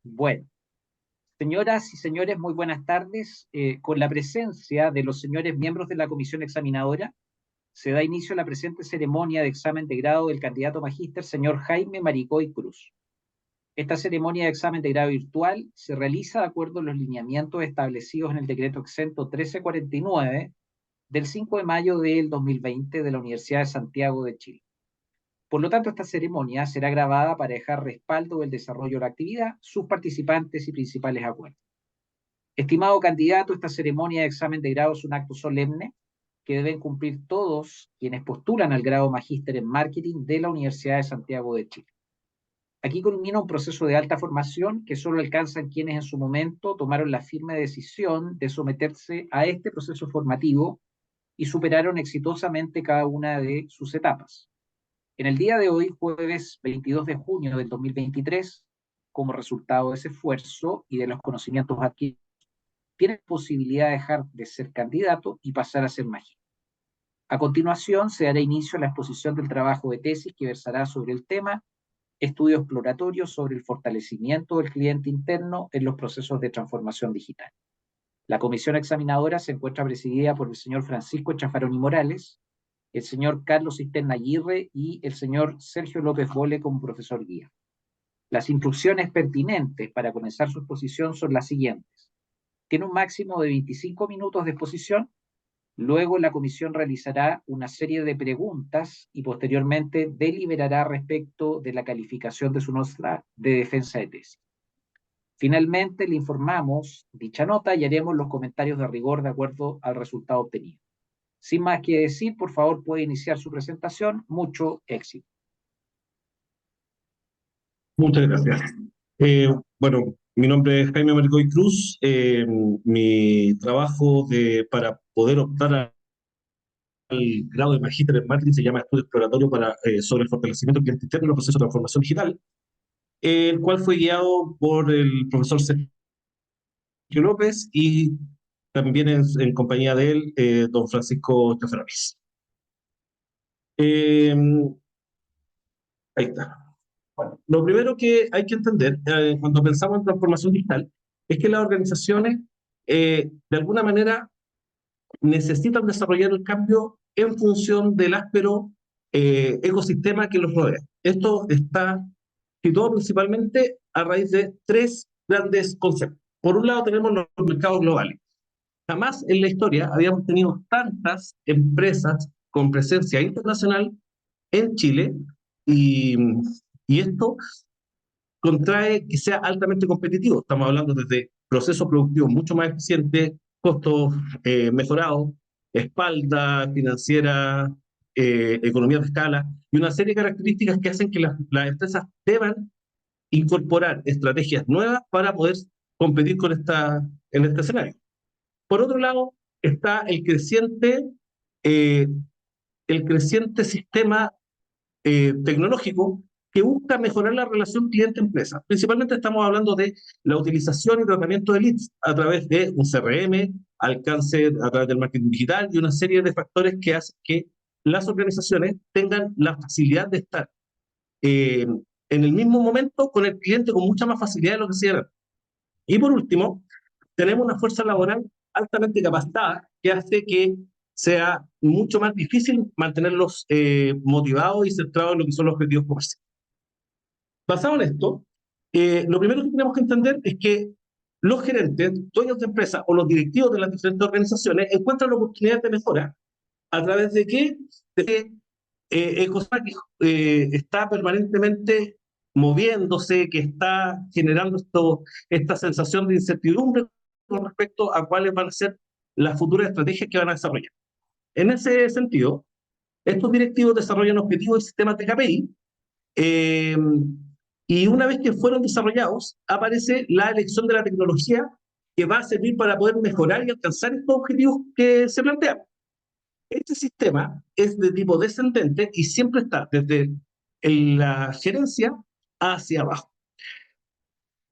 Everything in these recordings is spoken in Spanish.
Bueno, señoras y señores, muy buenas tardes. Con la presencia de los señores miembros de la comisión examinadora, se da inicio a la presente ceremonia de examen de grado del candidato magíster señor Jaime Maricoy Cruz. Esta ceremonia de examen de grado virtual se realiza de acuerdo a los lineamientos establecidos en el decreto exento 1349 del 5 de mayo del 2020 de la Universidad de Santiago de Chile. Por lo tanto, esta ceremonia será grabada para dejar respaldo del desarrollo de la actividad, sus participantes y principales acuerdos. Estimado candidato, esta ceremonia de examen de grado es un acto solemne que deben cumplir todos quienes postulan al grado magíster en marketing de la Universidad de Santiago de Chile. Aquí culmina un proceso de alta formación que solo alcanzan quienes en su momento tomaron la firme decisión de someterse a este proceso formativo y superaron exitosamente cada una de sus etapas. En el día de hoy, jueves 22 de junio del 2023, como resultado de ese esfuerzo y de los conocimientos adquiridos, tiene posibilidad de dejar de ser candidato y pasar a ser magíster. A continuación, se dará inicio a la exposición del trabajo de tesis que versará sobre el tema Estudio exploratorio sobre el fortalecimiento del cliente interno en los procesos de transformación digital. La comisión examinadora se encuentra presidida por el señor Francisco Chafaroni Morales, el señor Carlos Cisterna Aguirre y el señor Sergio López Bole como profesor guía. Las instrucciones pertinentes para comenzar su exposición son las siguientes. Tiene un máximo de 25 minutos de exposición, luego la comisión realizará una serie de preguntas y posteriormente deliberará respecto de la calificación de su nota de defensa de tesis. Finalmente, le informamos dicha nota y haremos los comentarios de rigor de acuerdo al resultado obtenido. Sin más que decir, por favor, puede iniciar su presentación. Mucho éxito. Muchas gracias. Bueno, mi nombre es Jaime Maricoy Cruz. Mi trabajo para poder optar al grado de magíster en marketing se llama Estudio Exploratorio sobre el fortalecimiento del cliente interno en los procesos de transformación digital, el cual fue guiado por el profesor Sergio López y también en compañía de él, don Francisco Teferonis. Eh, Ahí está. Bueno, lo primero que hay que entender cuando pensamos en transformación digital es que las organizaciones de alguna manera necesitan desarrollar el cambio en función del áspero ecosistema que los rodea. Esto está situado principalmente a raíz de tres grandes conceptos. Por un lado tenemos los mercados globales. Jamás en la historia habíamos tenido tantas empresas con presencia internacional en Chile y, y esto contrae que sea altamente competitivo. Estamos hablando desde procesos productivos mucho más eficientes, costos mejorados, espalda financiera, economía de escala y una serie de características que hacen que las empresas deban incorporar estrategias nuevas para poder competir en este escenario. Por otro lado, está eh, el creciente sistema tecnológico que busca mejorar la relación cliente-empresa. Principalmente estamos hablando de la utilización y tratamiento de leads a través de un CRM, alcance a través del marketing digital y una serie de factores que hacen que las organizaciones tengan la facilidad de estar eh, en el mismo momento con el cliente con mucha más facilidad de lo que se era. Y por último, tenemos una fuerza laboral altamente capacitada que hace que sea mucho más difícil mantenerlos motivados y centrados en lo que son los objetivos comerciales. Basado en esto, lo primero que tenemos que entender es que los gerentes, dueños de empresas o los directivos de las diferentes organizaciones encuentran oportunidades de mejora a través de qué, de ecosistema que está permanentemente moviéndose, que está generando esta sensación de incertidumbre con respecto a cuáles van a ser las futuras estrategias que van a desarrollar. En ese sentido, estos directivos desarrollan objetivos y sistemas de KPI, eh, y una vez que fueron desarrollados, aparece la elección de la tecnología que va a servir para poder mejorar y alcanzar estos objetivos que se plantean. Este sistema es de tipo descendente y siempre está desde la gerencia hacia abajo.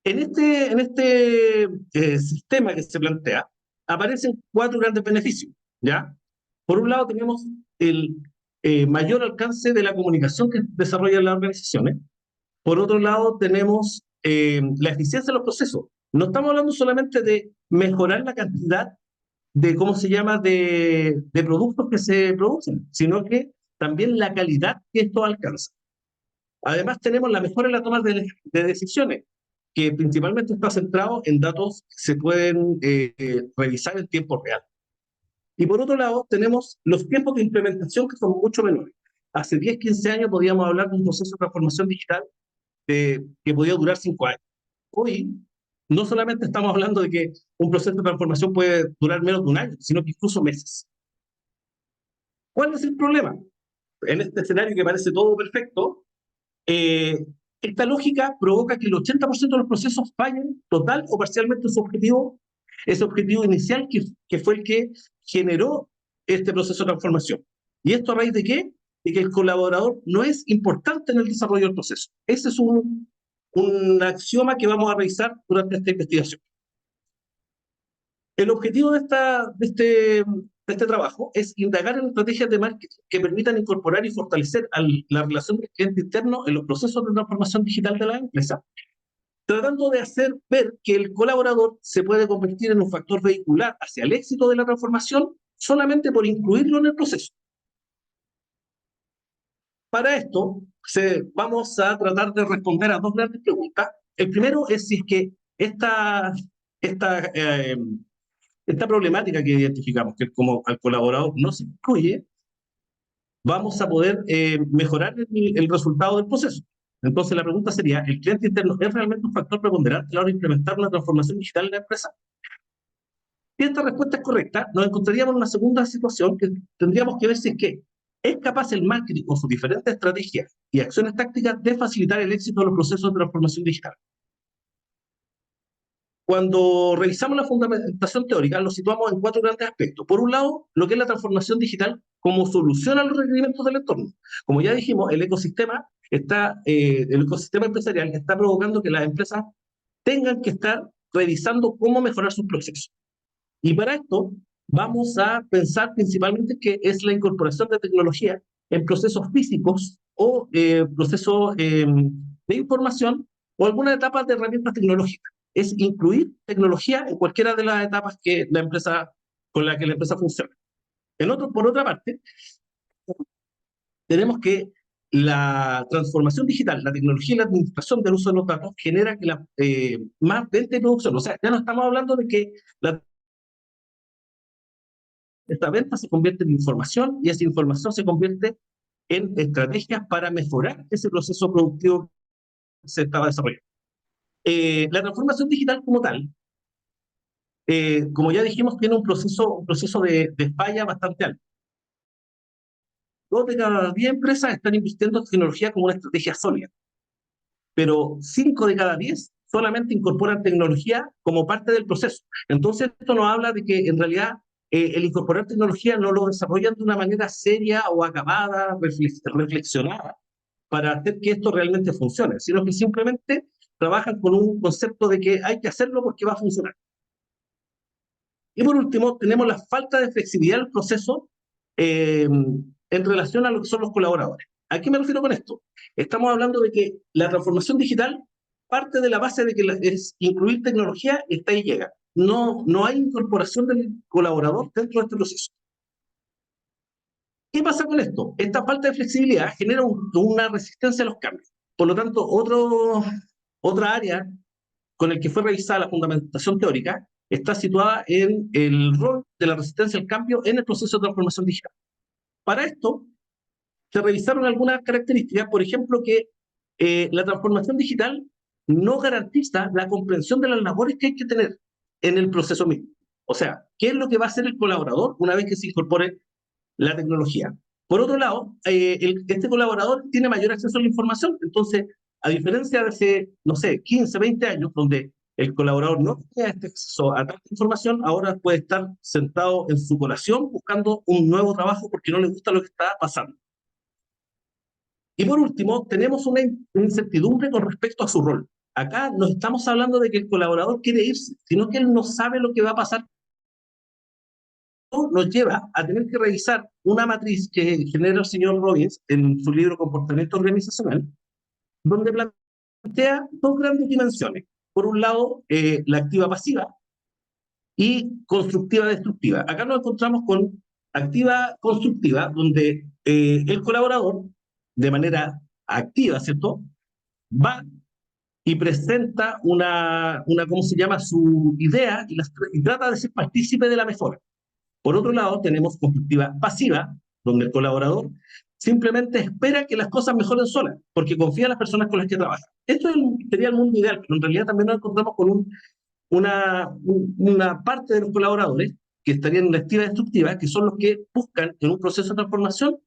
En este sistema que se plantea, aparecen cuatro grandes beneficios, ¿ya? Por un lado tenemos el mayor alcance de la comunicación que desarrollan las organizaciones. Por otro lado tenemos la eficiencia de los procesos. No estamos hablando solamente de mejorar la cantidad de, ¿cómo se llama?, de productos que se producen, sino que también la calidad que esto alcanza. Además, tenemos la mejora en la toma de decisiones, que principalmente está centrado en datos que se pueden revisar en tiempo real. Y por otro lado, tenemos los tiempos de implementación que son mucho menores. Hace 10, 15 años podíamos hablar de un proceso de transformación digital que podía durar 5 años. Hoy, no solamente estamos hablando de que un proceso de transformación puede durar menos de un año, sino que incluso meses. ¿Cuál es el problema? En este escenario que parece todo perfecto, esta lógica provoca que el 80% de los procesos fallen total o parcialmente en su objetivo, ese objetivo inicial que fue el que generó este proceso de transformación. ¿Y esto a raíz de qué? De que el colaborador no es importante en el desarrollo del proceso. Ese es un axioma que vamos a revisar durante esta investigación. El objetivo de este trabajo es indagar en estrategias de marketing que permitan incorporar y fortalecer la relación del cliente interno en los procesos de transformación digital de la empresa, tratando de hacer ver que el colaborador se puede convertir en un factor vehicular hacia el éxito de la transformación solamente por incluirlo en el proceso. Para esto, vamos a tratar de responder a dos grandes preguntas. El primero es si es que esta problemática que identificamos, que como al colaborador no se incluye, vamos a poder mejorar el resultado del proceso. Entonces la pregunta sería, ¿el cliente interno es realmente un factor preponderante a la hora de implementar una transformación digital en la empresa? Si esta respuesta es correcta, nos encontraríamos en una segunda situación que tendríamos que ver si es que es capaz el marketing con sus diferentes estrategias y acciones tácticas de facilitar el éxito de los procesos de transformación digital. Cuando revisamos la fundamentación teórica, lo situamos en 4 grandes aspectos. Por un lado, lo que es la transformación digital como solución a los requerimientos del entorno. Como ya dijimos, el ecosistema empresarial está provocando que las empresas tengan que estar revisando cómo mejorar sus procesos. Y para esto, vamos a pensar principalmente que es la incorporación de tecnología en procesos físicos o procesos de información o algunas etapas de herramientas tecnológicas. Es incluir tecnología en cualquiera de las etapas con las que la empresa funciona. Por otra parte, tenemos que la transformación digital, la tecnología y la administración del uso de los datos genera que más venta y producción. O sea, ya no estamos hablando de que esta venta se convierte en información y esa información se convierte en estrategias para mejorar ese proceso productivo que se estaba desarrollando. La transformación digital como tal, como ya dijimos, tiene un proceso de falla bastante alto. 2 de cada 10 empresas están invirtiendo en tecnología como una estrategia sólida, pero 5 de cada 10 solamente incorporan tecnología como parte del proceso. Entonces esto nos habla de que en realidad el incorporar tecnología no lo desarrollan de una manera seria o acabada, reflexionada, para hacer que esto realmente funcione, sino que simplemente trabajan con un concepto de que hay que hacerlo porque va a funcionar. Y por último, tenemos la falta de flexibilidad del proceso en relación a lo que son los colaboradores. ¿A qué me refiero con esto? Estamos hablando de que la transformación digital parte de la base de que es incluir tecnología y está ahí llega. No hay incorporación del colaborador dentro de este proceso. ¿Qué pasa con esto? Esta falta de flexibilidad genera una resistencia a los cambios. Por lo tanto, otra área con el que fue revisada la fundamentación teórica está situada en el rol de la resistencia al cambio en el proceso de transformación digital. Para esto, se revisaron algunas características, por ejemplo, que la transformación digital no garantiza la comprensión de las labores que hay que tener en el proceso mismo. O sea, ¿qué es lo que va a hacer el colaborador una vez que se incorpore la tecnología? Por otro lado, este colaborador tiene mayor acceso a la información, entonces, a diferencia de hace, no sé, 15, 20 años, donde el colaborador no tenía este acceso a tanta información, ahora puede estar sentado en su colación buscando un nuevo trabajo porque no le gusta lo que está pasando. Y por último, tenemos una incertidumbre con respecto a su rol. Acá no estamos hablando de que el colaborador quiere irse, sino que él no sabe lo que va a pasar. Nos lleva a tener que revisar una matriz que genera el señor Robbins en su libro Comportamiento Organizacional, donde plantea plantea dos grandes dimensiones. Por un lado, la activa pasiva y constructiva destructiva. Acá nos encontramos con activa constructiva, donde el colaborador, de manera activa, ¿cierto?, va y presenta ¿cómo se llama?, su idea y trata de ser partícipe de la mejora. Por otro lado, tenemos constructiva pasiva, donde el colaborador simplemente espera que las cosas mejoren solas, porque confía en las personas con las que trabaja. Esto sería el mundo ideal, pero en realidad también nos encontramos con una parte de los colaboradores que estarían en la activa destructiva, que son los que buscan en un proceso de transformación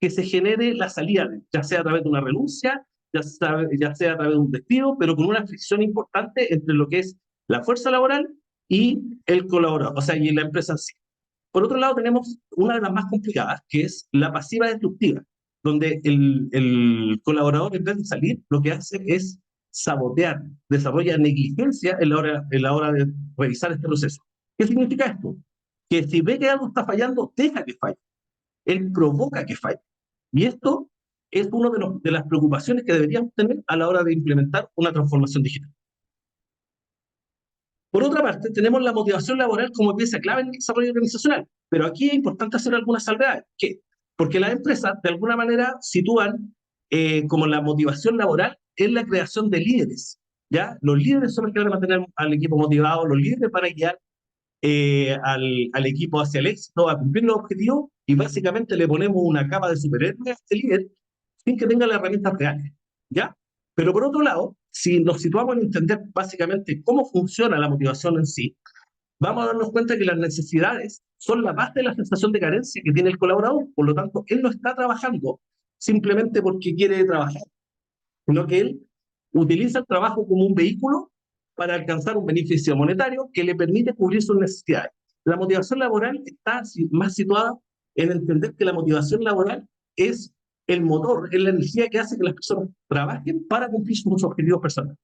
que se genere la salida, ya sea a través de una renuncia, ya sea a través de un despido, pero con una fricción importante entre lo que es la fuerza laboral y el colaborador, o sea, y la empresa en sí. Por otro lado, tenemos una de las más complicadas, que es la pasiva destructiva, donde el colaborador, en vez de salir, lo que hace es sabotear, desarrolla negligencia en la hora de revisar este proceso. ¿Qué significa esto? Que si ve que algo está fallando, deja que falle. Él provoca que falle. Y esto es una de las preocupaciones que deberíamos tener a la hora de implementar una transformación digital. Por otra parte, tenemos la motivación laboral como pieza clave en el desarrollo organizacional, pero aquí es importante hacer algunas salvedades. ¿Por qué? Porque las empresas, de alguna manera, sitúan como la motivación laboral en la creación de líderes, ¿ya? Los líderes son los que van a mantener al equipo motivado, los líderes van a guiar al equipo hacia el éxito, a cumplir los objetivos, y básicamente le ponemos una capa de superhéroe a este líder sin que tenga las herramientas reales, ¿ya? Pero por otro lado, si nos situamos en entender básicamente cómo funciona la motivación en sí, vamos a darnos cuenta que las necesidades son la base de la sensación de carencia que tiene el colaborador. Por lo tanto, él no está trabajando simplemente porque quiere trabajar, sino que él utiliza el trabajo como un vehículo para alcanzar un beneficio monetario que le permite cubrir sus necesidades. La motivación laboral está más situada en entender que la motivación laboral es el motor, es la energía que hace que las personas trabajen para cumplir sus objetivos personales.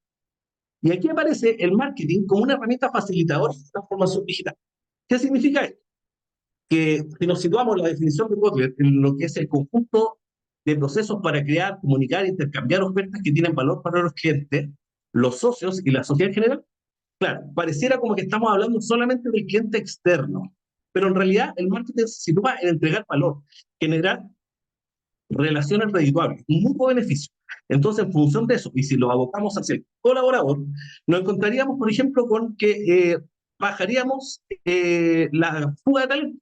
Y aquí aparece el marketing como una herramienta facilitadora de transformación digital. ¿Qué significa esto? Que si nos situamos en la definición de Kotler en lo que es el conjunto de procesos para crear, comunicar e intercambiar ofertas que tienen valor para los clientes, los socios y la sociedad en general, claro, pareciera como que estamos hablando solamente del cliente externo, pero en realidad el marketing se sitúa en entregar valor, generar relaciones redituables, un mutuo beneficio. Entonces, en función de eso, y si lo abocamos hacia el colaborador, nos encontraríamos, por ejemplo, con que bajaríamos la fuga de talento,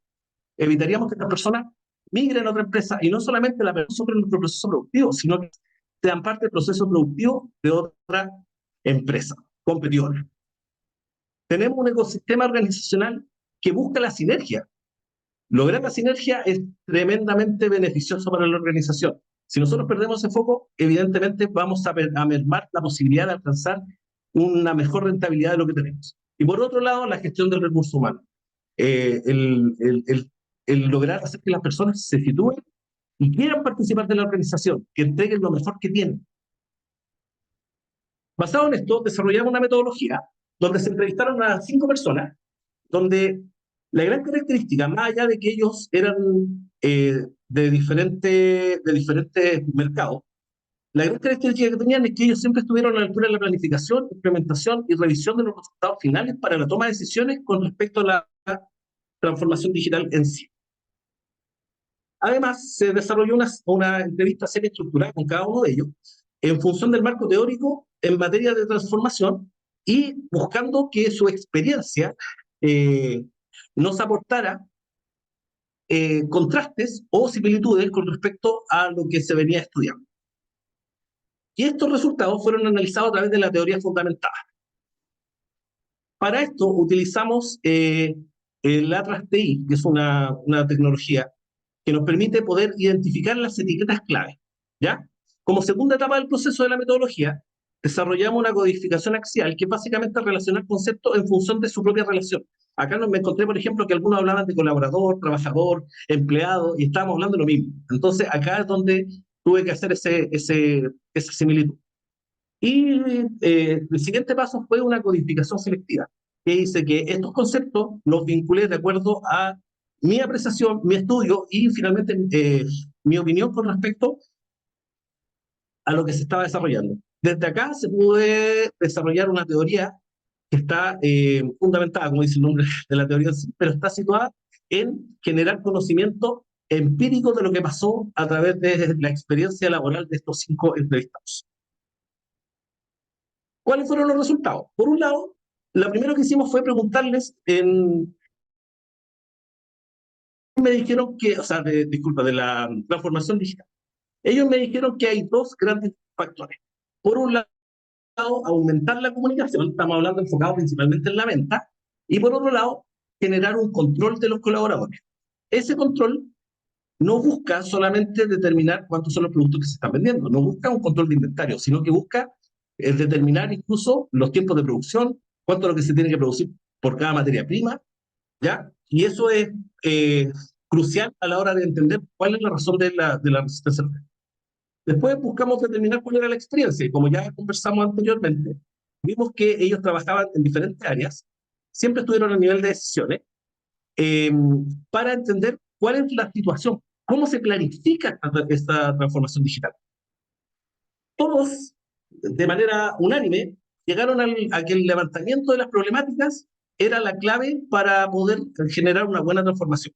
evitaríamos que estas personas migren a otra empresa y no solamente la persona sobre nuestro proceso productivo, sino que sean parte del proceso productivo de otra empresa competidora. Tenemos un ecosistema organizacional que busca la sinergia. Lograr la sinergia es tremendamente beneficioso para la organización. Si nosotros perdemos ese foco, evidentemente vamos a mermar la posibilidad de alcanzar una mejor rentabilidad de lo que tenemos. Y por otro lado, la gestión del recurso humano. Eh, el, el, el, el lograr hacer que las personas se sitúen y quieran participar de la organización, que entreguen lo mejor que tienen. Basado en esto, desarrollamos una metodología donde se entrevistaron a 5 personas, donde la gran característica, más allá de que ellos eran de diferentes mercados, la gran característica que tenían es que ellos siempre estuvieron a la altura de la planificación, implementación y revisión de los resultados finales para la toma de decisiones con respecto a la transformación digital en sí. Además, se desarrolló una entrevista semi-estructurada con cada uno de ellos en función del marco teórico en materia de transformación y buscando que su experiencia nos aportara contrastes o similitudes con respecto a lo que se venía estudiando. Y estos resultados fueron analizados a través de la teoría fundamentada. Para esto utilizamos el Atlas TI, que es una tecnología que nos permite poder identificar las etiquetas clave, ¿ya? Como segunda etapa del proceso de la metodología, desarrollamos una codificación axial que es básicamente relacionar conceptos en función de su propia relación. Acá me encontré, por ejemplo, que algunos hablaban de colaborador, trabajador, empleado, y estábamos hablando de lo mismo. Entonces, acá es donde tuve que hacer esa similitud. Y el siguiente paso fue una codificación selectiva, que dice que estos conceptos los vinculé de acuerdo a mi apreciación, mi estudio y finalmente mi opinión con respecto a lo que se estaba desarrollando. Desde acá se puede desarrollar una teoría que está fundamentada, como dice el nombre de la teoría, en sí, pero está situada en generar conocimiento empírico de lo que pasó a través de la experiencia laboral de estos 5 entrevistados. ¿Cuáles fueron los resultados? Por un lado, lo primero que hicimos fue preguntarles me dijeron que, o sea, disculpa, de la transformación digital. Ellos me dijeron que hay 2 grandes factores. Por un lado, aumentar la comunicación, estamos hablando enfocado principalmente en la venta, y por otro lado, generar un control de los colaboradores. Ese control no busca solamente determinar cuántos son los productos que se están vendiendo, no busca un control de inventario, sino que busca determinar incluso los tiempos de producción, cuánto es lo que se tiene que producir por cada materia prima, ¿ya? Y eso es crucial a la hora de entender cuál es la razón de la resistencia. Después buscamos determinar cuál era la experiencia, y como ya conversamos anteriormente, vimos que ellos trabajaban en diferentes áreas, siempre estuvieron a nivel de decisiones, eh, para entender cuál es la situación, cómo se planifica esta transformación digital. Todos, de manera unánime, llegaron a que el levantamiento de las problemáticas era la clave para poder generar una buena transformación.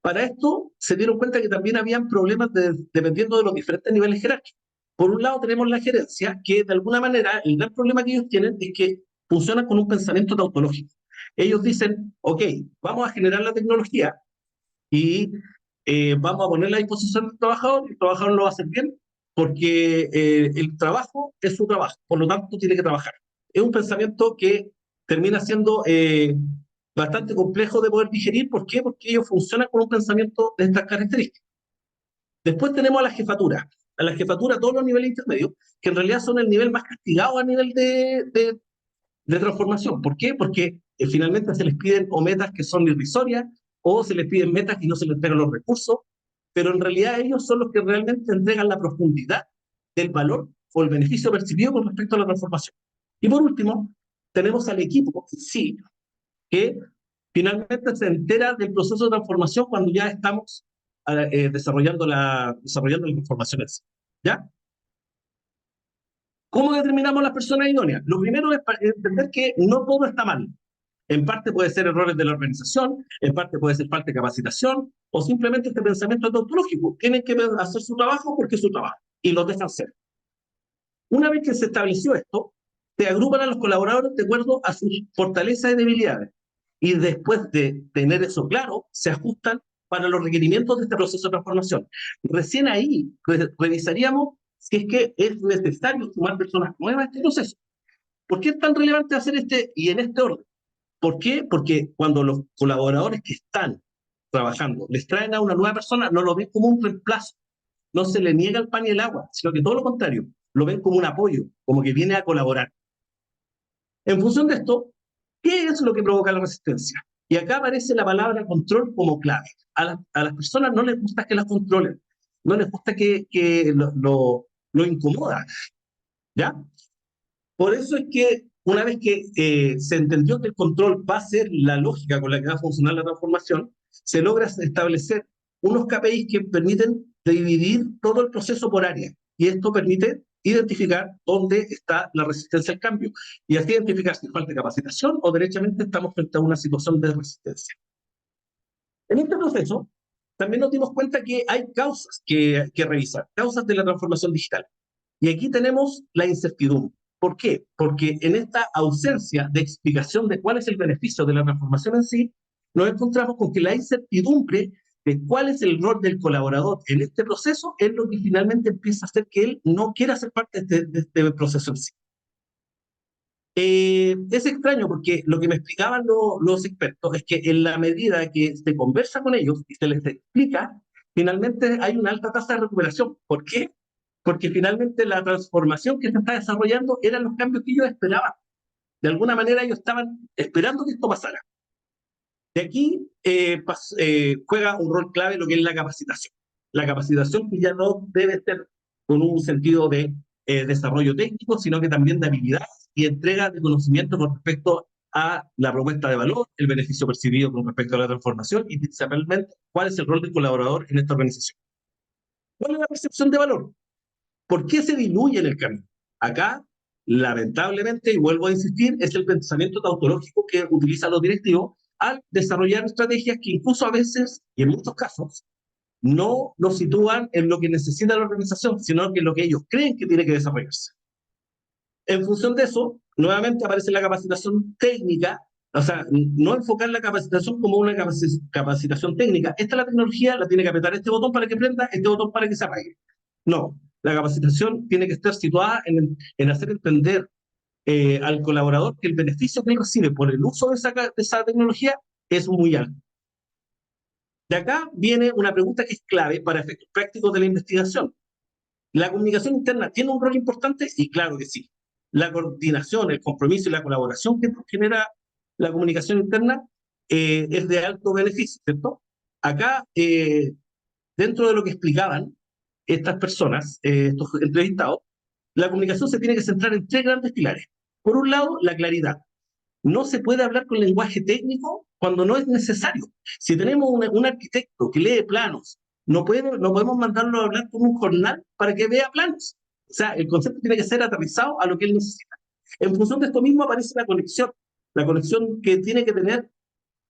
Para esto se dieron cuenta que también habían problemas dependiendo de los diferentes niveles jerárquicos. Por un lado tenemos la gerencia, que de alguna manera el gran problema que ellos tienen es que funcionan con un pensamiento tautológico. Ellos dicen, ok, vamos a generar la tecnología y vamos a ponerla a disposición del trabajador, y el trabajador lo va a hacer bien, porque el trabajo es su trabajo, por lo tanto tiene que trabajar. Es un pensamiento que termina siendo bastante complejo de poder digerir. ¿Por qué? Porque ellos funcionan con un pensamiento de estas características. Después tenemos a la jefatura, todos los niveles intermedios, que en realidad son el nivel más castigado a nivel de transformación. ¿Por qué? Porque finalmente se les piden o metas que son irrisorias, o se les piden metas y no se les entregan los recursos, pero en realidad ellos son los que realmente entregan la profundidad del valor o el beneficio percibido con respecto a la transformación. Y por último, tenemos al equipo, sí, que finalmente se entera del proceso de transformación cuando ya estamos desarrollando la transformación. ¿Ya? ¿Cómo determinamos las personas idóneas? Lo primero es entender que no todo está mal. En parte puede ser errores de la organización, en parte puede ser falta de capacitación, o simplemente este pensamiento tautológico. Tienen que hacer su trabajo porque es su trabajo, y lo dejan hacer. Una vez que se estableció esto, se agrupan a los colaboradores de acuerdo a sus fortalezas y debilidades. Y después de tener eso claro, se ajustan para los requerimientos de este proceso de transformación. Recién ahí revisaríamos si es que es necesario sumar personas nuevas a este proceso. ¿Por qué es tan relevante hacer y en este orden? ¿Por qué? Porque cuando los colaboradores que están trabajando les traen a una nueva persona, no lo ven como un reemplazo, no se le niega el pan y el agua, sino que todo lo contrario, lo ven como un apoyo, como que viene a colaborar. En función de esto, ¿qué es lo que provoca la resistencia? Y acá aparece la palabra control como clave. A las personas no les gusta que las controlen, no les gusta que lo incomoda, ¿ya? Por eso es que una vez que se entendió que el control va a ser la lógica con la que va a funcionar la transformación, se logra establecer unos KPIs que permiten dividir todo el proceso por área. Y esto permite identificar dónde está la resistencia al cambio. Y así identificar si falta capacitación o derechamente estamos frente a una situación de resistencia. En este proceso, también nos dimos cuenta que hay causas que revisar, causas de la transformación digital. Y aquí tenemos la incertidumbre. ¿Por qué? Porque en esta ausencia de explicación de cuál es el beneficio de la transformación en sí, nos encontramos con que la incertidumbre de cuál es el rol del colaborador en este proceso es lo que finalmente empieza a hacer que él no quiera ser parte de este proceso en sí. Es extraño porque lo que me explicaban los expertos es que en la medida que se conversa con ellos y se les explica, finalmente hay una alta tasa de recuperación. ¿Por qué? Porque finalmente la transformación que se está desarrollando eran los cambios que ellos esperaban. De alguna manera ellos estaban esperando que esto pasara. De aquí juega un rol clave lo que es la capacitación. La capacitación que ya no debe ser con un sentido de desarrollo técnico, sino que también de habilidad y entrega de conocimiento con respecto a la propuesta de valor, el beneficio percibido con respecto a la transformación y principalmente cuál es el rol del colaborador en esta organización. ¿Cuál es la percepción de valor? ¿Por qué se diluye en el camino? Acá, lamentablemente, y vuelvo a insistir, es el pensamiento tautológico que utilizan los directivos al desarrollar estrategias que incluso a veces, y en muchos casos, no nos sitúan en lo que necesita la organización, sino que en lo que ellos creen que tiene que desarrollarse. En función de eso, nuevamente aparece la capacitación técnica, o sea, no enfocar la capacitación como una capacitación técnica. Esta es la tecnología, la tiene que apretar este botón para que prenda, este botón para que se apague. No, la capacitación tiene que estar situada en hacer entender al colaborador que el beneficio que él recibe por el uso de esa tecnología es muy alto. De acá viene una pregunta que es clave para efectos prácticos de la investigación. ¿La comunicación interna tiene un rol importante? Y claro que sí. La coordinación, el compromiso y la colaboración que genera la comunicación interna es de alto beneficio, ¿cierto? Acá, dentro de lo que explicaban estas personas, estos entrevistados, la comunicación se tiene que centrar en tres grandes pilares. Por un lado, la claridad. No se puede hablar con lenguaje técnico cuando no es necesario. Si tenemos un arquitecto que lee planos, no podemos mandarlo a hablar con un jornal para que vea planos. O sea, el concepto tiene que ser aterrizado a lo que él necesita. En función de esto mismo aparece la conexión que tiene que tener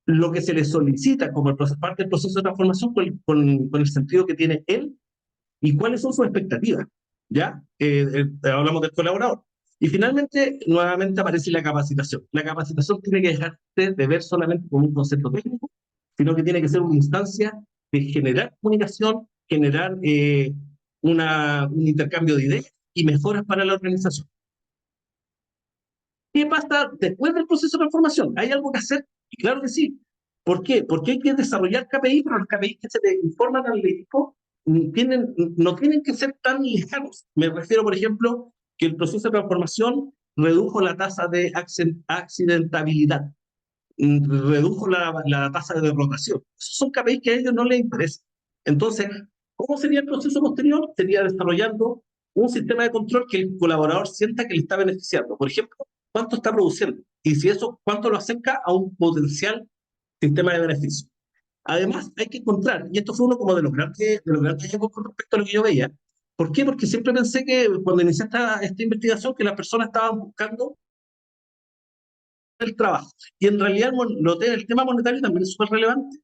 lo que se le solicita como parte del proceso de transformación con el sentido que tiene él y cuáles son sus expectativas. ¿Ya? Hablamos del colaborador. Y finalmente, nuevamente aparece la capacitación. La capacitación tiene que dejarse de ver solamente como un concepto técnico, sino que tiene que ser una instancia de generar comunicación, generar un intercambio de ideas y mejoras para la organización. ¿Qué pasa después del proceso de transformación? ¿Hay algo que hacer? Y claro que sí. ¿Por qué? Porque hay que desarrollar KPI, pero los KPI que se le informan al equipo no tienen que ser tan lejanos. Me refiero, por ejemplo, que el proceso de transformación redujo la tasa de accidentabilidad, redujo la tasa de rotación. Esos son KPIs que a ellos no les interesan. Entonces, ¿cómo sería el proceso posterior? Sería desarrollando un sistema de control que el colaborador sienta que le está beneficiando. Por ejemplo, cuánto está produciendo y si eso, cuánto lo acerca a un potencial sistema de beneficio. Además, hay que encontrar, y esto fue uno como de los grandes hallazgos con respecto a lo que yo veía. ¿Por qué? Porque siempre pensé que cuando inicié esta investigación que las personas estaban buscando el trabajo. Y en realidad el tema monetario también es súper relevante.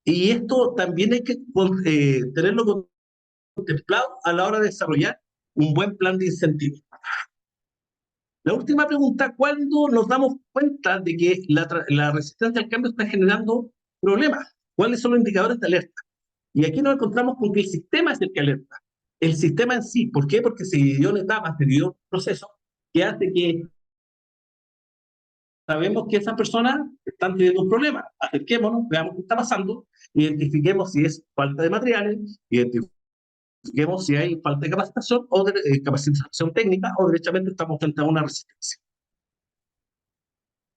Y esto también hay que tenerlo contemplado a la hora de desarrollar un buen plan de incentivos. La última pregunta, ¿cuándo nos damos cuenta de que la resistencia al cambio está generando problemas? ¿Cuáles son los indicadores de alerta? Y aquí nos encontramos con que el sistema es el que alerta. El sistema en sí, ¿por qué? Porque se dividió en etapas, se dividió en procesos que hace que sabemos que esas personas están teniendo un problema. Acerquémonos, veamos qué está pasando, identifiquemos si es falta de materiales, identifiquemos si hay falta de capacitación o de capacitación técnica o derechamente estamos frente a una resistencia.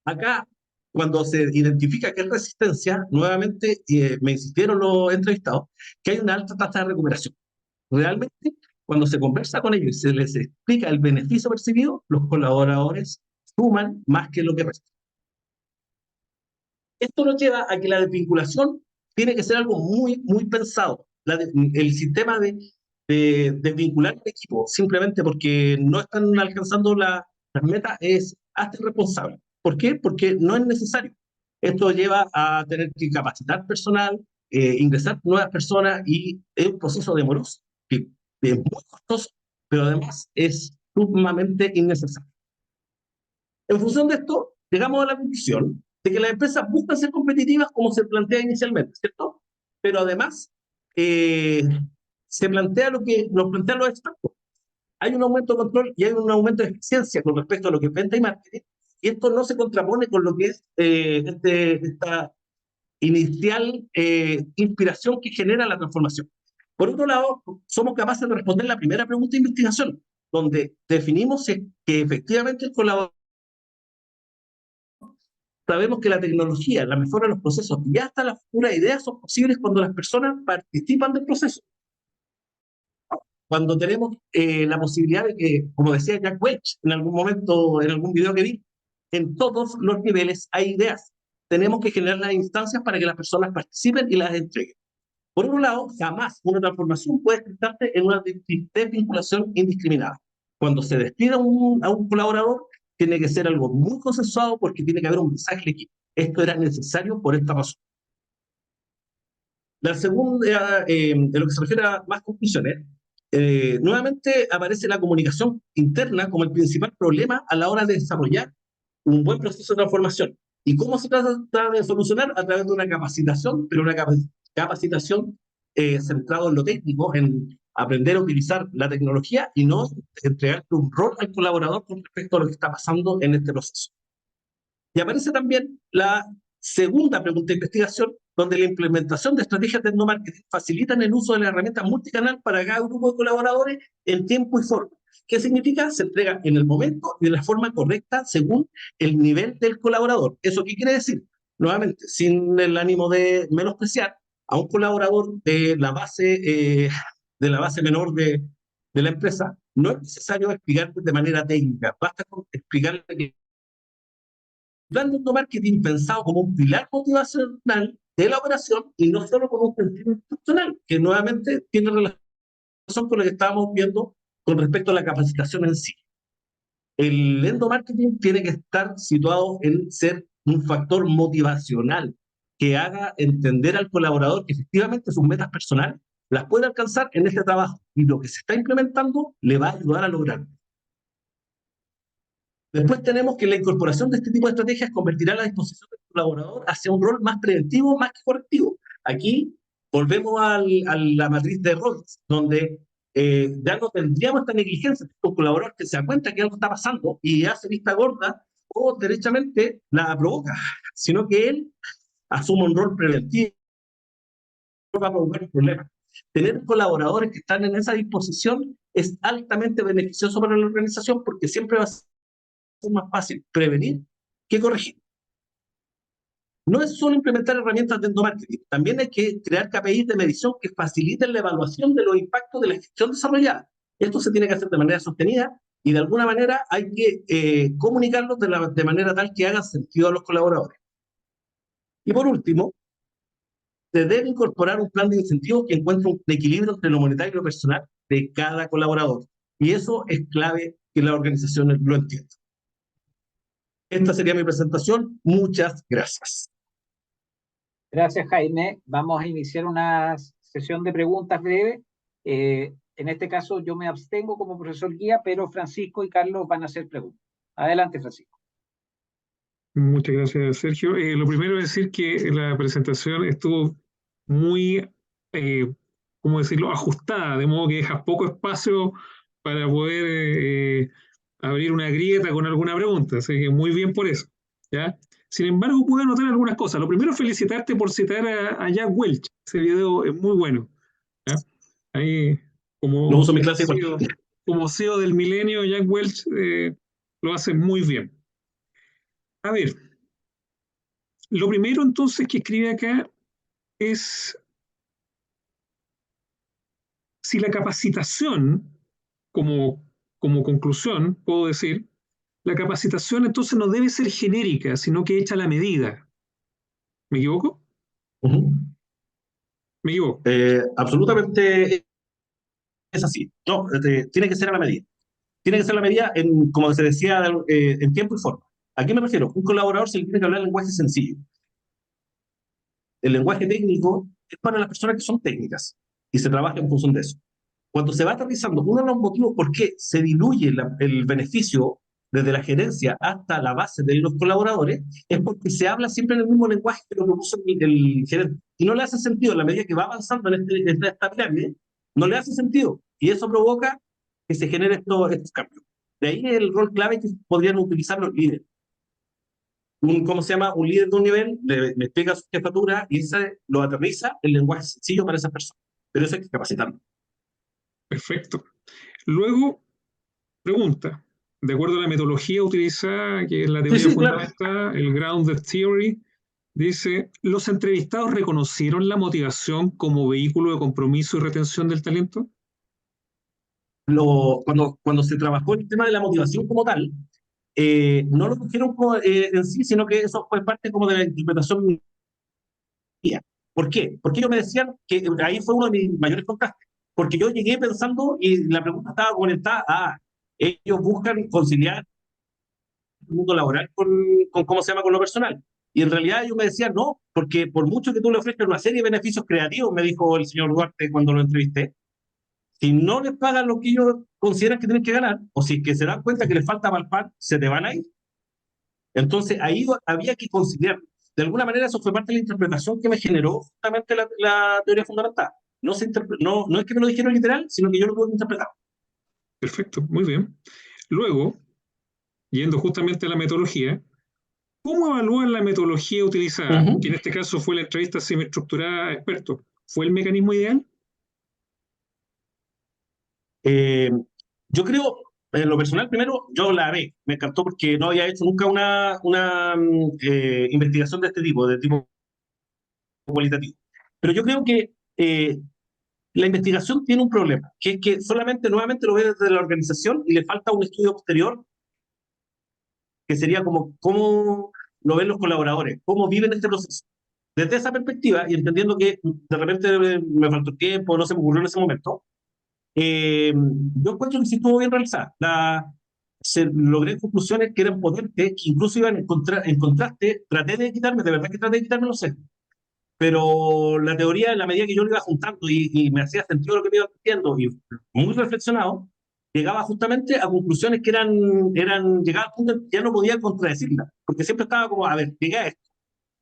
Acá, cuando se identifica que es resistencia, nuevamente me insistieron los entrevistados que hay una alta tasa de recuperación. Realmente, cuando se conversa con ellos y se les explica el beneficio percibido, los colaboradores suman más que lo que restan. Esto nos lleva a que la desvinculación tiene que ser algo muy, muy pensado. El sistema de desvincular el equipo simplemente porque no están alcanzando las metas es hazte responsable. ¿Por qué? Porque no es necesario. Esto lleva a tener que capacitar personal, ingresar nuevas personas y es un proceso demoroso, que es muy costoso, pero además es sumamente innecesario. En función de esto, llegamos a la conclusión de que las empresas buscan ser competitivas como se plantea inicialmente, ¿cierto? Pero además, se plantea lo que nos plantean los expertos. Hay un aumento de control y hay un aumento de eficiencia con respecto a lo que es venta y marketing, y esto no se contrapone con lo que es esta inicial inspiración que genera la transformación. Por otro lado, somos capaces de responder la primera pregunta de investigación, donde definimos que efectivamente el colaborador sabemos que la tecnología, la mejora de los procesos y hasta las futuras ideas son posibles cuando las personas participan del proceso. Cuando tenemos la posibilidad de que, como decía Jack Welch en algún momento, en algún video que vi, en todos los niveles hay ideas. Tenemos que generar las instancias para que las personas participen y las entreguen. Por otro lado, jamás una transformación puede expresarse en una desvinculación indiscriminada. Cuando se despide a un colaborador, tiene que ser algo muy consensuado porque tiene que haber un mensaje al equipo. Esto era necesario por esta razón. La segunda, de lo que se refiere a más conclusiones, nuevamente aparece la comunicación interna como el principal problema a la hora de desarrollar un buen proceso de transformación. ¿Y cómo se trata de solucionar? A través de una capacitación, pero una capacitación centrada en lo técnico, en aprender a utilizar la tecnología y no entregar un rol al colaborador con respecto a lo que está pasando en este proceso. Y aparece también la segunda pregunta de investigación, donde la implementación de estrategias de endomarketing facilitan el uso de la herramienta multicanal para cada grupo de colaboradores en tiempo y forma. ¿Qué significa? Se entrega en el momento y de la forma correcta según el nivel del colaborador. ¿Eso qué quiere decir? Nuevamente, sin el ánimo de menospreciar a un colaborador de la base menor de la empresa, no es necesario explicar de manera técnica, basta con explicarle que plan de marketing pensado como un pilar motivacional de la operación y no solo como un sentido institucional, que nuevamente tiene relación con lo que estábamos viendo con respecto a la capacitación en sí. El endomarketing tiene que estar situado en ser un factor motivacional que haga entender al colaborador que efectivamente sus metas personales las puede alcanzar en este trabajo y lo que se está implementando le va a ayudar a lograrlo. Después tenemos que la incorporación de este tipo de estrategias convertirá la disposición del colaborador hacia un rol más preventivo, más que correctivo. Aquí volvemos a la matriz de roles, donde ya no tendríamos esta negligencia de un colaborador que se da cuenta que algo está pasando y hace vista gorda o derechamente la provoca, sino que él asume un rol preventivo para provocar problemas. Tener colaboradores que están en esa disposición es altamente beneficioso para la organización porque siempre va a ser más fácil prevenir que corregir. No es solo implementar herramientas de endomarketing, también hay que crear KPIs de medición que faciliten la evaluación de los impactos de la gestión desarrollada. Esto se tiene que hacer de manera sostenida y de alguna manera hay que comunicarlos de manera tal que haga sentido a los colaboradores. Y por último, se debe incorporar un plan de incentivos que encuentre un equilibrio entre lo monetario y lo personal de cada colaborador. Y eso es clave que las organizaciones lo entiendan. Esta sería mi presentación. Muchas gracias. Gracias, Jaime. Vamos a iniciar una sesión de preguntas breve. En este caso, yo me abstengo como profesor guía, pero Francisco y Carlos van a hacer preguntas. Adelante, Francisco. Muchas gracias, Sergio. Lo primero es decir que la presentación estuvo muy, ¿cómo decirlo?, ajustada, de modo que deja poco espacio para poder abrir una grieta con alguna pregunta. Así que muy bien por eso, ¿ya? Sin embargo, pude anotar algunas cosas. Lo primero, felicitarte por citar a Jack Welch. Ese video es muy bueno, ¿ya? Ahí, No uso mi clase igual. como CEO del milenio, Jack Welch lo hace muy bien. A ver, lo primero entonces que escribe acá es si la capacitación, como conclusión, puedo decir, la capacitación entonces no debe ser genérica, sino que hecha a la medida. ¿Me equivoco? Me equivoco. Absolutamente es así. No, tiene que ser a la medida. Tiene que ser a la medida, como se decía, en tiempo y forma. ¿A qué me refiero? Un colaborador se le tiene que hablar en lenguaje sencillo. El lenguaje técnico es para las personas que son técnicas y se trabaja en función de eso. Cuando se va aterrizando, uno de los motivos por qué se diluye el beneficio desde la gerencia hasta la base de los colaboradores es porque se habla siempre en el mismo lenguaje que lo propuso el gerente. Y no le hace sentido, a la medida que va avanzando en esta pirámide, no le hace sentido. Y eso provoca que se generen estos cambios. De ahí el rol clave que podrían utilizar los líderes. ¿Cómo se llama? Un líder de un nivel le explica su jefatura y ese lo aterriza en lenguaje sencillo para esa persona. Pero eso hay que capacitarlo. Perfecto. Luego, pregunta. De acuerdo a la metodología utilizada, que es la teoría fundamental, claro, el Grounded Theory, dice, ¿los entrevistados reconocieron la motivación como vehículo de compromiso y retención del talento? Cuando se trabajó el tema de la motivación como tal, no lo cogieron en sí, sino que eso fue parte como de la interpretación mía. ¿Por qué? Porque ellos me decían que ahí fue uno de mis mayores contrastes. Porque yo llegué pensando y la pregunta estaba orientada a ellos buscan conciliar el mundo laboral ¿cómo se llama?, con lo personal. Y en realidad ellos me decían, no, porque por mucho que tú le ofrezcas una serie de beneficios creativos, me dijo el señor Duarte cuando lo entrevisté, si no les pagan lo que ellos consideran que tienen que ganar, o si es que se dan cuenta que les falta para el pan, se te van a ir. Entonces ahí había que conciliar. De alguna manera eso fue parte de la interpretación que me generó justamente la teoría fundamental. No es que me lo dijeron literal, sino que yo lo tuve que interpretar. Perfecto, muy bien. Luego, yendo justamente a la metodología, ¿cómo evalúan la metodología utilizada? Que en este caso fue la entrevista semiestructurada a expertos. ¿Fue el mecanismo ideal? Eh, yo creo, en lo personal, primero, yo la amé. Me encantó porque no había hecho nunca una investigación de tipo cualitativo. Pero yo creo que la investigación tiene un problema, que es que solamente nuevamente lo ve desde la organización y le falta un estudio posterior que sería como cómo lo ven los colaboradores, cómo viven este proceso. Desde esa perspectiva, y entendiendo que de repente me faltó tiempo, no se me ocurrió en ese momento, yo encuentro que sí estuvo bien realizada. Logré conclusiones que eran potentes, que incluso iban en contraste, traté de quitarme, de verdad que traté de quitarme los sesgos. Pero la teoría, en la medida que yo lo iba juntando y me hacía sentido lo que me iba diciendo, y muy reflexionado, llegaba justamente a conclusiones que llegaba al punto en que ya no podía contradecirlas, porque siempre estaba como, a ver, llegué a esto.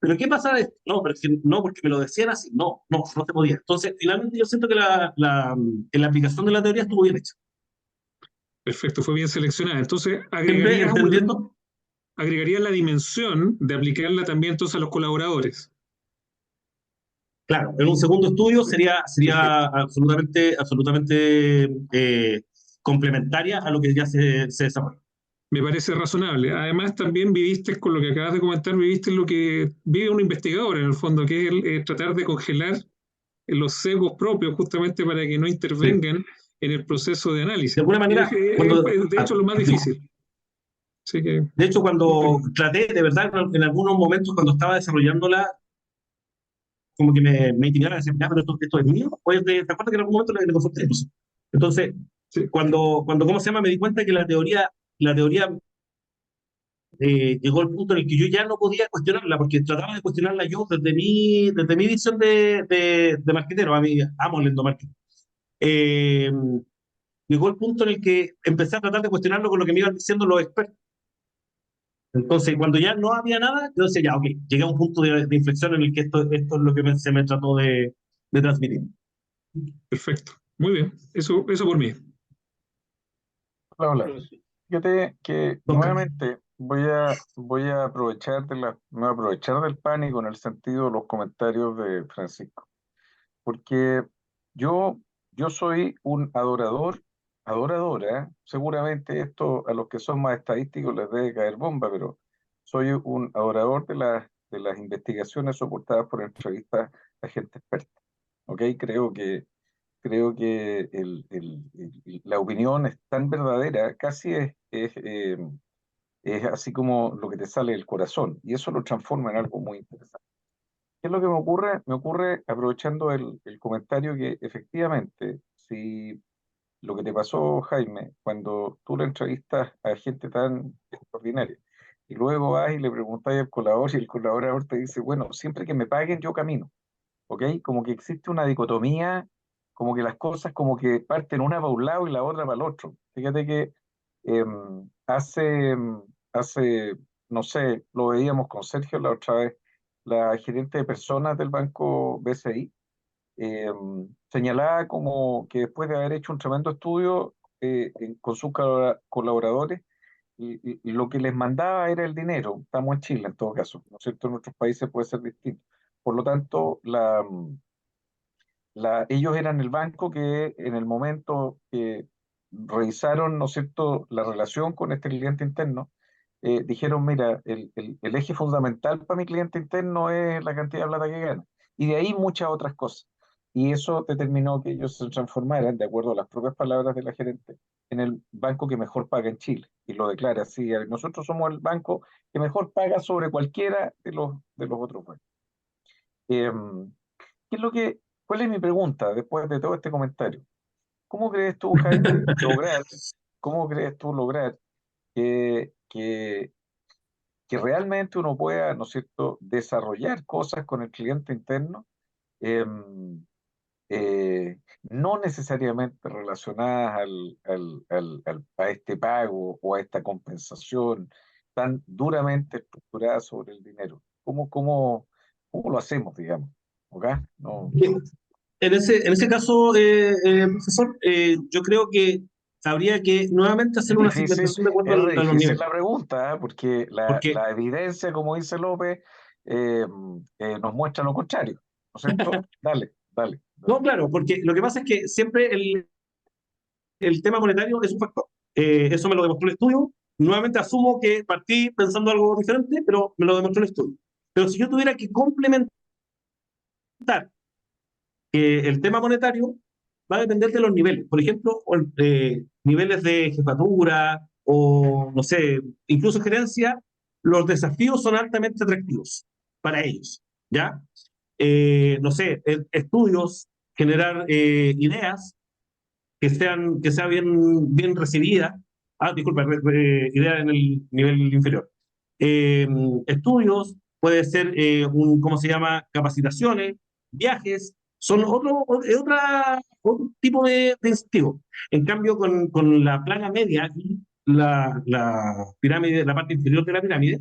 ¿Pero qué pasa de esto? No, pero es que no, porque me lo decían así. No se podía. Entonces, finalmente yo siento que en la aplicación de la teoría estuvo bien hecha. Perfecto, fue bien seleccionada. Entonces, Siempre entendiendo, agregaría la dimensión de aplicarla también entonces a los colaboradores. claro, en un segundo estudio Perfecto. sería absolutamente complementaria a lo que ya se desarrolla. Me parece razonable. Además, también viviste, con lo que acabas de comentar, viviste lo que vive un investigador en el fondo, que es tratar de congelar los sesgos propios justamente para que no Sí. intervengan en el proceso de De análisis. alguna manera, De hecho, lo más difícil. Así que, de hecho, muy cuando bien. traté, de verdad, en algunos momentos cuando estaba desarrollándola, como que me intimidaba, decir, ya, pero esto es mío, pues ¿te acuerdas que en algún momento le consulté? Entonces, Sí, ¿cómo se llama? Me di cuenta que la teoría llegó al punto en el que yo ya no podía cuestionarla, porque trataba de cuestionarla yo desde mi visión de marquetero. A mí amo el endomarketing. Eh, Llegó el punto en el que empecé a tratar de cuestionarlo con lo que me iban diciendo los expertos. Entonces, cuando ya no había nada, yo decía, ya, ok, llegué a un punto de inflexión en el que esto es lo que se me trató de transmitir. perfecto. Muy bien. Eso por mí. Hola, hola. Fíjate que Ok. nuevamente voy a aprovechar me voy a aprovechar del pánico en el sentido de los comentarios de Francisco, porque yo, yo soy un adoradora, seguramente esto a los que son más estadísticos les debe caer bomba, pero soy un adorador de las investigaciones soportadas por entrevistas a gente experta, ¿ok? Creo que la opinión es tan verdadera, casi es así como lo que te sale del corazón, y eso lo transforma en algo muy interesante. ¿Qué es lo que me ocurre? Me ocurre aprovechando el comentario que efectivamente, si lo que te pasó, Jaime, cuando tú le entrevistas a gente tan extraordinaria, y luego vas y le preguntas al colaborador y el colaborador te dice, bueno, siempre que me paguen yo camino. ¿Ok? Como que existe una dicotomía, como que las cosas como que parten una para un lado y la otra para el otro. Fíjate que hace, no sé, lo veíamos con Sergio la otra vez, la gerente de personas del banco BCI, señalaba como que después de haber hecho un tremendo estudio con sus colaboradores, y lo que les mandaba era el dinero. Estamos en Chile en todo caso, ¿no es cierto? En otros países puede ser distinto. Por lo tanto, ellos eran el banco que en el momento que revisaron, ¿no es cierto?, la relación con este cliente interno, dijeron, mira, el eje fundamental para mi cliente interno es la cantidad de plata que gana. Y de ahí muchas otras cosas. Y eso determinó que ellos se transformaran, de acuerdo a las propias palabras de la gerente, en el banco que mejor paga en Chile. Y lo declara así, nosotros somos el banco que mejor paga sobre cualquiera de los otros bancos. ¿Qué es lo que, ¿Cuál es mi pregunta después de todo este comentario? ¿Cómo crees tú, Jaime, cómo crees tú lograr que realmente uno pueda, ¿no es cierto?, desarrollar cosas con el cliente interno, em, no necesariamente relacionadas a este pago o a esta compensación tan duramente estructurada sobre el dinero? ¿Cómo lo hacemos, digamos? ¿Ok? No, Bien. En ese caso, profesor, yo creo que habría que nuevamente hacer una segmentación de acuerdo es a los difícil niveles. la pregunta, ¿eh? Porque Porque, la evidencia, como dice López, eh, nos muestra lo contrario, ¿no es cierto? Dale, dale, no, dale. claro, porque lo que pasa es que siempre el tema monetario es un factor. Eso me lo demostró el estudio. Nuevamente asumo que partí pensando algo diferente, pero me lo demostró el estudio. Pero si yo tuviera que complementar el tema monetario, va a depender de los niveles. Por ejemplo, niveles de jefatura o, no sé, incluso gerencia, los desafíos son altamente atractivos para ellos, ¿ya? No sé, estudios, generar ideas que sea bien recibida. Ah, disculpa, idea en el nivel inferior. Eh, Estudios, puede ser, ¿cómo se llama? Capacitaciones, viajes, son otro tipo de incentivo. En cambio, con la plana media y la pirámide, la parte inferior de la pirámide,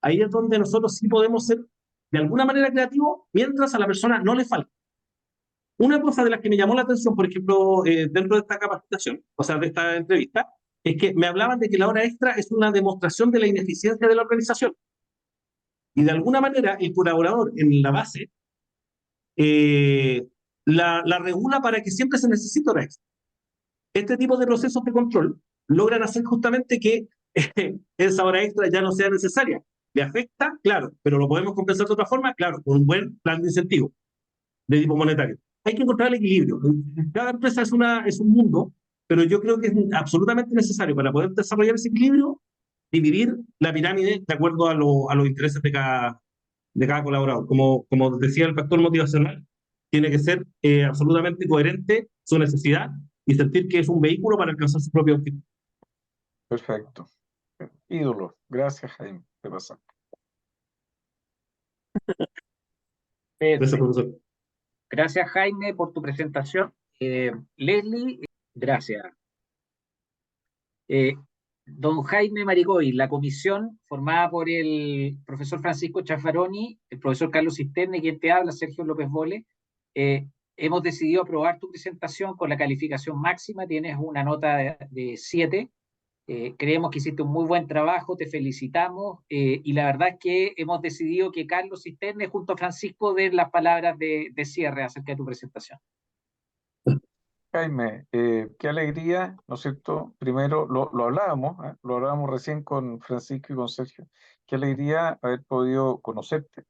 ahí es donde nosotros sí podemos ser de alguna manera creativos mientras a la persona no le falta. Una cosa de las que me llamó la atención, por ejemplo, dentro de esta capacitación, o sea, de esta entrevista, es que me hablaban de que la hora extra es una demostración de la ineficiencia de la organización. Y de alguna manera, el colaborador en la base eh, la regula para que siempre se necesite hora extra. Este tipo de procesos de control logran hacer justamente que esa hora extra ya no sea necesaria. ¿Le afecta? Claro, pero lo podemos compensar de otra forma, claro, con un buen plan de incentivo de tipo monetario. Hay que encontrar el equilibrio. Cada empresa es un mundo, pero yo creo que es absolutamente necesario para poder desarrollar ese equilibrio, dividir la pirámide de acuerdo a los intereses de cada colaborador. Como decía el factor motivacional, tiene que ser absolutamente coherente su necesidad y sentir que es un vehículo para alcanzar su propio objetivo. Perfecto. Ídolo. Gracias, Jaime. Te pasa. Gracias, Perfecto. profesor. Gracias, Jaime, por tu presentación. Leslie, gracias. Don Jaime Marigoy, la comisión formada por el profesor Francisco Chaffaroni, el profesor Carlos Cisterne, quien te habla, Sergio López Vole, hemos decidido aprobar tu presentación con la calificación máxima, tienes una nota de 7. Creemos que hiciste un muy buen trabajo, te felicitamos, y la verdad es que hemos decidido que Carlos Cisterne junto a Francisco den las palabras de cierre acerca de tu presentación. Jaime, qué alegría, ¿no es cierto? Primero, lo hablábamos, ¿eh? Lo hablábamos recién con Francisco y con Sergio. Qué alegría haber podido conocerte,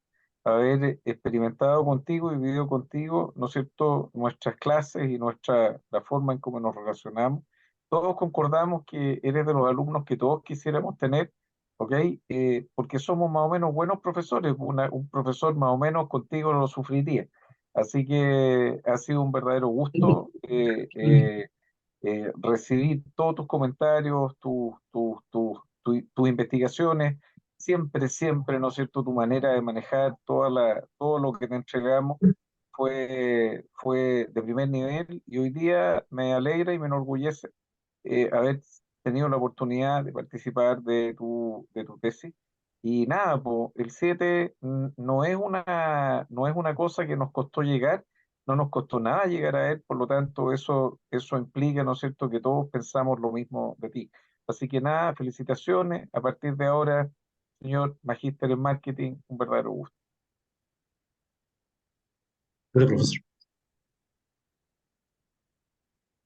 haber experimentado contigo y vivido contigo, ¿no es cierto?, nuestras clases y la forma en cómo nos relacionamos. Todos concordamos que eres de los alumnos que todos quisiéramos tener, ¿ok? Porque somos más o menos buenos profesores. Un profesor más o menos contigo lo sufriría. Así que ha sido un verdadero gusto recibir todos tus comentarios, tus investigaciones, siempre, ¿no es cierto?, tu manera de manejar todo lo que te entregamos fue de primer nivel y hoy día me alegra y me enorgullece haber tenido la oportunidad de participar de tu tesis. Y nada, po, el 7 no es una cosa que nos costó llegar, no nos costó nada llegar a él, por lo tanto eso implica, ¿no es cierto?, que todos pensamos lo mismo de ti. Así que nada, felicitaciones. A partir de ahora, señor Magíster en Marketing, un verdadero gusto. Gracias, profesor.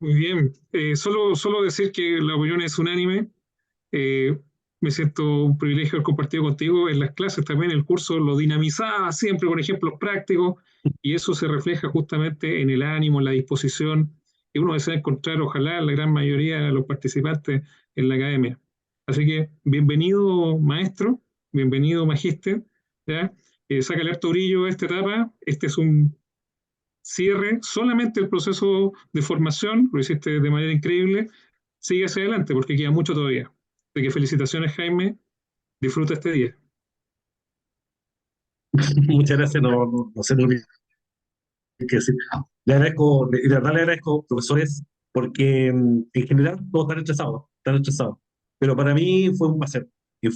Muy bien. Solo decir que la opinión es unánime. Eh, Me siento un privilegio haber compartido contigo en las clases también. El curso lo dinamizaba siempre con ejemplos prácticos y eso se refleja justamente en el ánimo, en la disposición que uno desea encontrar, ojalá, la gran mayoría de los participantes en la academia. Así que bienvenido, maestro, bienvenido, magíster. ¿Ya? Sácale harto brillo a esta etapa. Este es un cierre solamente el proceso de formación, lo hiciste de manera increíble. sigue hacia adelante porque queda mucho todavía. Así que felicitaciones, Jaime. Disfruta este día. Muchas gracias, no sé muy bien qué decir. Le agradezco, de verdad le agradezco, profesores, porque en general todos están estresados. Pero para mí fue un placer. Y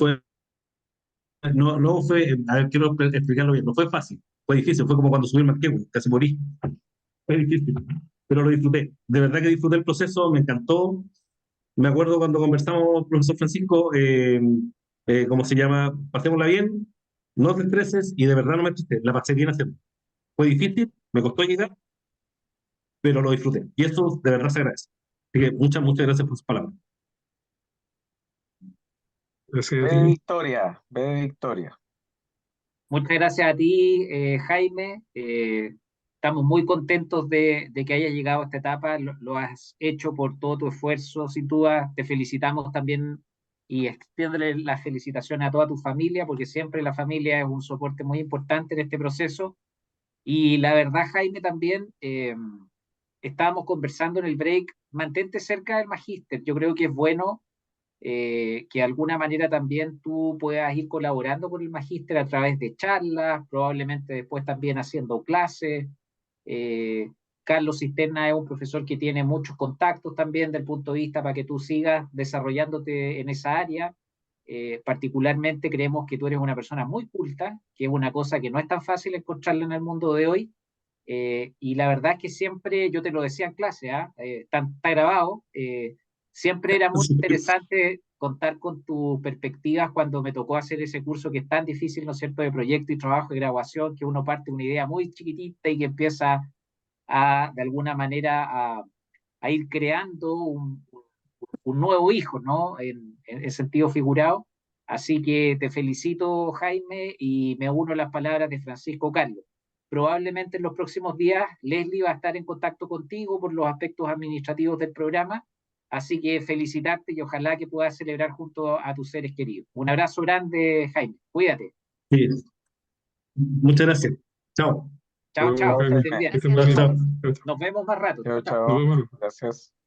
no fue, a ver, quiero explicarlo bien, no fue fácil, fue difícil, fue como cuando subí el Marqués, casi morí. Fue difícil, pero lo disfruté. De verdad que disfruté el proceso, me encantó. Me acuerdo cuando conversamos, profesor Francisco, ¿cómo se llama? Pasémosla bien, no te estreses, y de verdad no me estresé, la pasé bien haciendo. Fue difícil, me costó llegar, pero lo disfruté. Y eso de verdad se agradece. Así que muchas gracias por sus palabras. Gracias a B de ti. victoria, B de victoria. Muchas gracias a ti, Jaime. Estamos muy contentos de que hayas llegado a esta etapa. Lo has hecho por todo tu esfuerzo, sin duda. Te felicitamos también y extiéndele las felicitaciones a toda tu familia, porque siempre la familia es un soporte muy importante en este proceso. Y la verdad, Jaime, también estábamos conversando en el break. Mantente cerca del magíster. Yo creo que es bueno que de alguna manera también tú puedas ir colaborando con el magíster a través de charlas, probablemente después también haciendo clases. Eh, Carlos Cisterna es un profesor que tiene muchos contactos también del punto de vista para que tú sigas desarrollándote en esa área. Particularmente creemos que tú eres una persona muy culta, que es una cosa que no es tan fácil encontrarla en el mundo de hoy. Y la verdad es que siempre, yo te lo decía en clase, está grabado, siempre era muy interesante contar con tus perspectivas cuando me tocó hacer ese curso que es tan difícil, ¿no es cierto?, de proyecto y trabajo y graduación, que uno parte de una idea muy chiquitita y que empieza de alguna manera, a ir creando un nuevo hijo, ¿no?, en sentido figurado. Así que te felicito, Jaime, y me uno a las palabras de Francisco Carlos. Probablemente en los próximos días Leslie va a estar en contacto contigo por los aspectos administrativos del programa, así que felicitarte y ojalá que puedas celebrar junto a tus seres queridos. Un abrazo grande, Jaime. Cuídate. Sí, muchas gracias. Chao. Chao, Nos vemos, chao. Que Jaime. estés Jaime. bien. Que estés muy Chao, bien. chao. Chao, chao. Nos vemos más rato. Chao, Chao, chao. Nos chao. vemos. Gracias.